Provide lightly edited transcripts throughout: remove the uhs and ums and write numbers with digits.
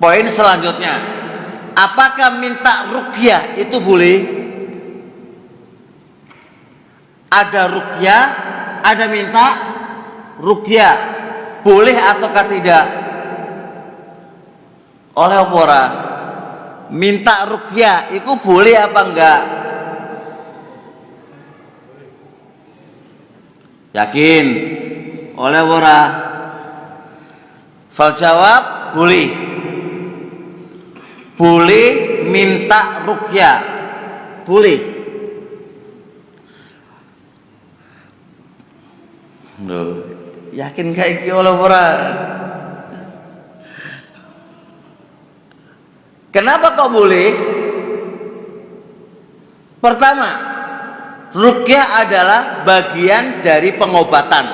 Poin selanjutnya, apakah minta ruqyah itu boleh? Ada ruqyah, ada minta ruqyah, boleh ataukah tidak? Oleh orang minta ruqyah itu boleh apa enggak? Yakin? Oleh orang fal jawab boleh. Boleh minta ruqyah, boleh. Loh, yakin kayak iki oleh orang? Kenapa kok boleh? Pertama, ruqyah adalah bagian dari pengobatan.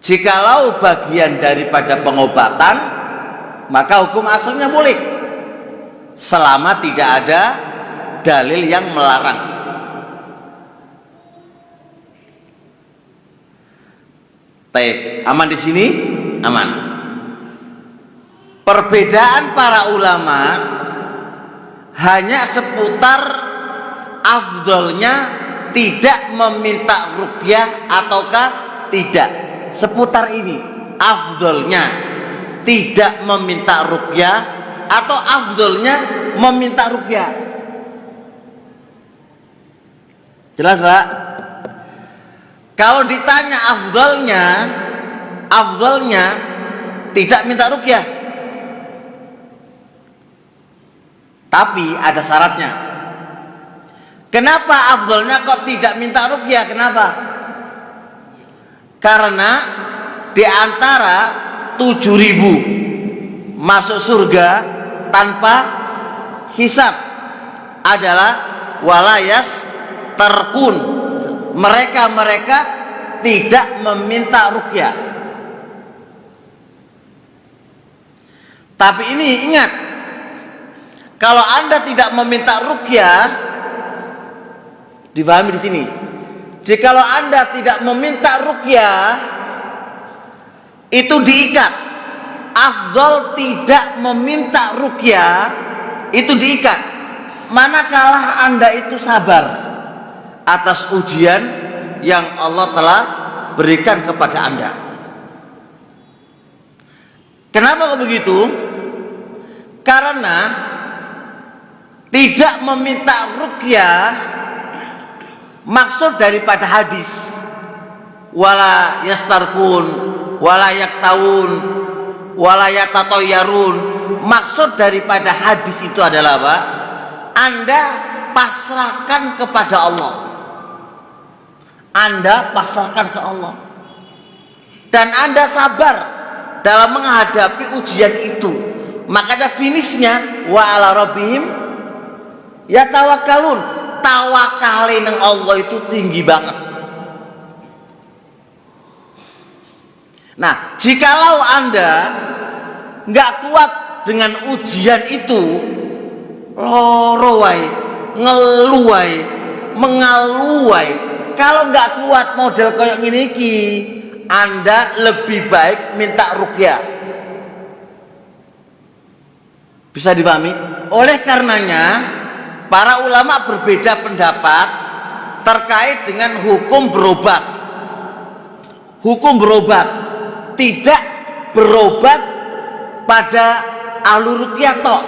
Jikalau bagian daripada pengobatan, maka hukum asalnya boleh, selama tidak ada dalil yang melarang. Baik, aman di sini? Aman. Perbedaan para ulama hanya seputar afdolnya tidak meminta ruqyah ataukah tidak. Seputar ini, afdolnya tidak meminta ruqyah atau afdolnya meminta ruqyah. Jelas, Pak? Kalau ditanya afdolnya tidak minta ruqyah. Tapi ada syaratnya. Kenapa afdolnya kok tidak minta ruqyah? Kenapa? Karena di antara 7.000 masuk surga tanpa hisab adalah walayas terkun, mereka tidak meminta ruqyah. Tapi ini ingat, kalau Anda tidak meminta ruqyah, dipahami di sini. Jikalau Anda tidak meminta ruqyah, itu diikat. Afdol tidak meminta ruqyah, itu diikat. Manakala Anda itu sabar atas ujian yang Allah telah berikan kepada Anda. Kenapa kok begitu? Karena tidak meminta ruqyah maksud daripada hadis wala yastarkun wala yaktawun wala yatatoyarun, maksud daripada hadis itu adalah apa? Anda pasrahkan kepada Allah, Anda pasrahkan ke Allah, dan Anda sabar dalam menghadapi ujian itu. Makanya finishnya wa ala rabbihim yatawakkalun, tawakalin nang Allah itu tinggi banget. Nah, jikalau Anda nggak kuat dengan ujian itu, loro wae, ngeluai, mengaluai, kalau nggak kuat model kayak gini ki, Anda lebih baik minta ruqyah. Bisa dipahami? Oleh karenanya para ulama berbeda pendapat terkait dengan hukum berobat. Hukum berobat, tidak berobat pada ahli ruqyah tok,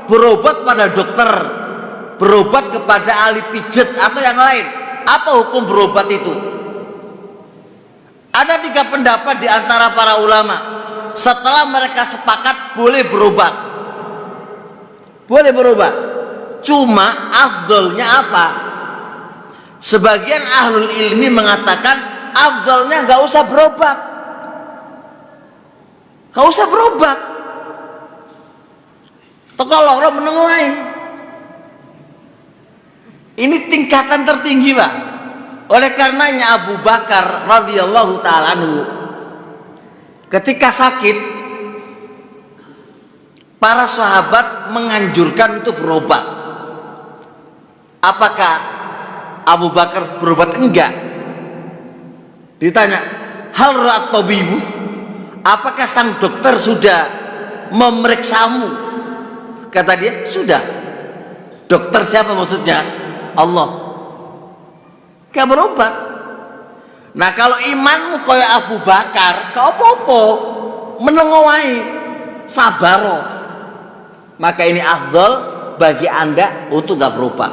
berobat pada dokter, berobat kepada ahli pijat atau yang lain. Apa hukum berobat itu? Ada 3 pendapat di antara para ulama. Setelah mereka sepakat boleh berobat, boleh berobat. Cuma afdolnya apa? Sebagian ahlul ilmi mengatakan afdolnya nggak usah berobat, nggak usah berobat. Kalau orang menenguai, ini tingkatan tertinggi, Pak. Oleh karenanya Abu Bakar radhiyallahu taala anhu ketika sakit, para sahabat menganjurkan untuk berobat. Apakah Abu Bakar berobat? Enggak. Ditanya, hal ra'at tabibu, apakah sang dokter sudah memeriksamu. Kata dia, sudah. Dokter siapa maksudnya? Allah. Gak berobat. Nah kalau imanmu kayak Abu Bakar, kau apa-apa menengowai sabaro, maka ini afdal bagi anda untuk gak berobat.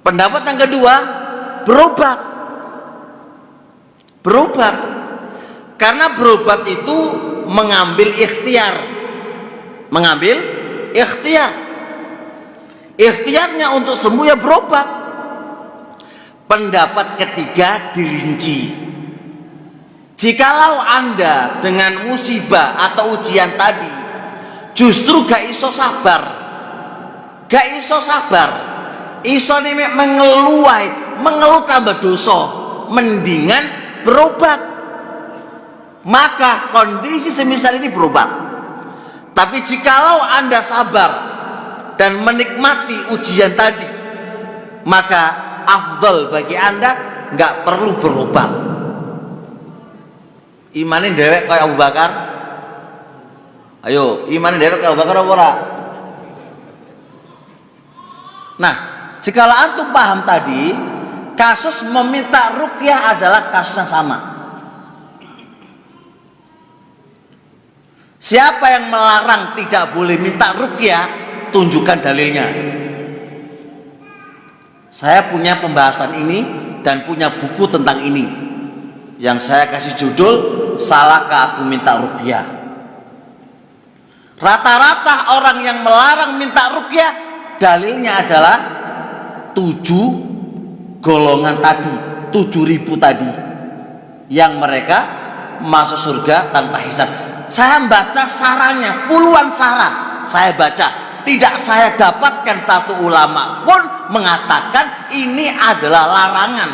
Pendapat yang kedua, berobat. Berobat karena berobat itu mengambil ikhtiar. Mengambil ikhtiar. Ikhtiarnya untuk sembuh ya berobat. Pendapat ketiga dirinci. Jikalau anda dengan musibah atau ujian tadi justru gak iso sabar, gak iso sabar, iso nih mengeluh tambah dosa, mendingan berobat. Maka kondisi semisal ini berobat. Tapi jikalau anda sabar dan menikmati ujian tadi, maka afdal bagi anda nggak perlu berobat. Imanin dewek kayak Abu Bakar. Ayo, imanin dewek kayak Abu Bakar apa ora? Nah, jikalau antum paham tadi, kasus meminta ruqyah adalah kasus yang sama. Siapa yang melarang tidak boleh minta ruqyah, tunjukkan dalilnya. Saya punya pembahasan ini dan punya buku tentang ini yang saya kasih judul Salahkah Aku Minta Ruqyah. Rata-rata orang yang melarang minta ruqyah dalilnya adalah 7 golongan tadi, 7.000 tadi yang mereka masuk surga tanpa hisab. Saya baca sarannya, puluhan saran saya baca, tidak saya dapatkan satu ulama pun mengatakan ini adalah larangan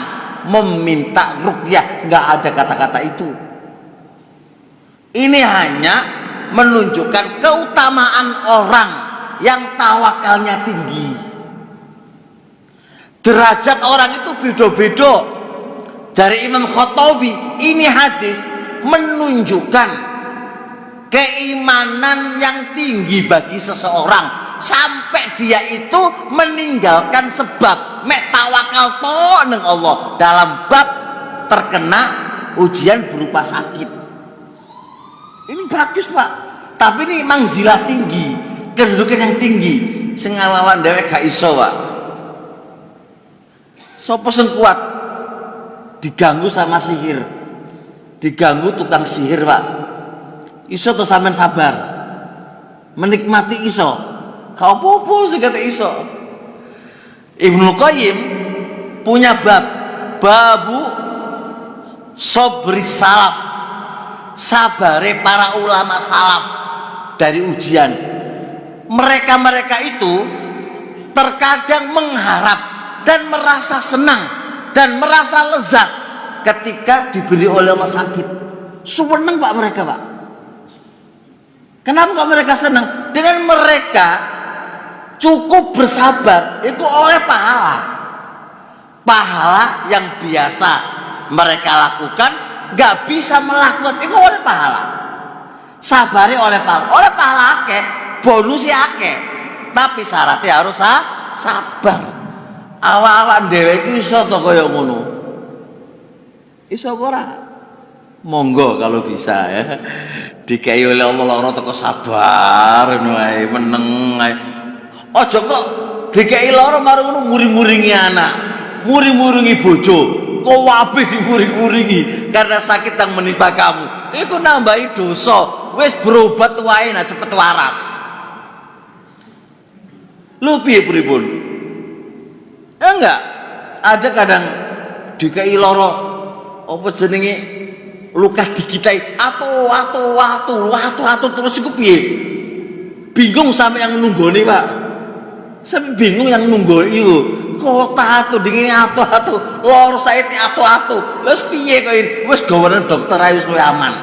meminta ruqyah. Nggak ada kata-kata itu. Ini hanya menunjukkan keutamaan orang yang tawakalnya tinggi. Derajat orang itu beda-beda. Dari Imam Khattabi, ini hadis menunjukkan keimanan yang tinggi bagi seseorang sampai dia itu meninggalkan sebab mek tawakal to neng Allah dalam bab terkena ujian berupa sakit. Ini bagus Pak, tapi ini mangzilah tinggi, kedudukan yang tinggi, sing awawan dhewek gak iso Pak. Sopo sing kuat diganggu sama sihir, diganggu tukang sihir Pak, iso to sampean sabar menikmati iso gak apa-apa sing kate iso. Ibnu Qayyim punya babu sabri salaf, sabare para ulama salaf dari ujian. Mereka itu terkadang mengharap dan merasa senang dan merasa lezat ketika diberi oleh Allah sakit. Seneng Pak mereka Pak. Kenapa kok mereka senang? Dengan mereka cukup bersabar itu oleh pahala. Pahala yang biasa mereka lakukan gak bisa melakukan itu oleh pahala. Sabari oleh pahala. Oleh pahala akeh, bonusnya akeh. Tapi syaratnya harus sabar. Awak-awak dhewe iki iso to kaya ngono. Iso ora? Monggo kalau bisa ya. Dikai oleh Allah lara teko sabar wae meneng ae. Aja kok dikai lara mari ngono muring-muringi anak, muring-muringi bojo, kok wae dimuring-muringi karena sakit yang menimpa kamu. Iku nambahi dosa. Wis berobat wae nah cepet waras. Lu piye pripun? Enggak. Ada kadang dikai lara apa jenenge luka dikitai atu terus iku piye? Bingung sampai yang nunggoni Pak. Sampai bingung yang nunggoni iku. Kota atu dingin atu lor saiki atu. Terus piye kok ini? Wis gaweane dokter ae wis luwih aman.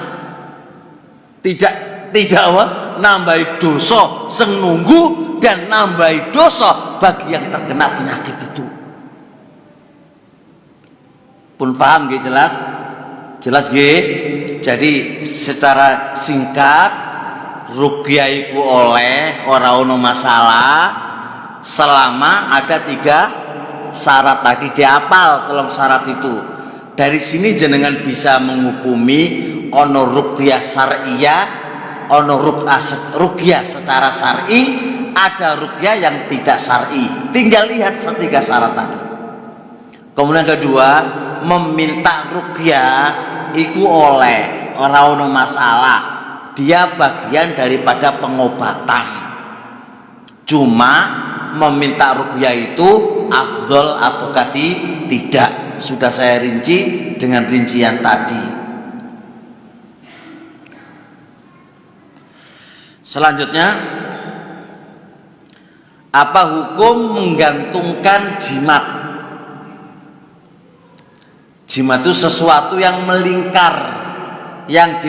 Tidak apa? Nambahi dosa sing nunggu dan nambahi dosa bagi yang terkena penyakit itu. Pun paham nggih jelas? Jelas nggih? Jadi secara singkat ruqyah iku oleh ora ono masalah selama ada 3 syarat tadi. Diapal tolong syarat itu. Dari sini jenengan bisa menghukumi ono ruqyah syar'iyah, ono ruqyah secara syar'i, ada ruqyah yang tidak syar'i. Tinggal lihat 3 syarat tadi. Kemudian kedua, meminta ruqyah iku oleh ora ono masalah, dia bagian daripada pengobatan. Cuma meminta ruqyah itu afdol atau tidak, sudah saya rinci dengan rincian tadi. Selanjutnya, apa hukum menggantungkan jimat? Jimat itu sesuatu yang melingkar, yang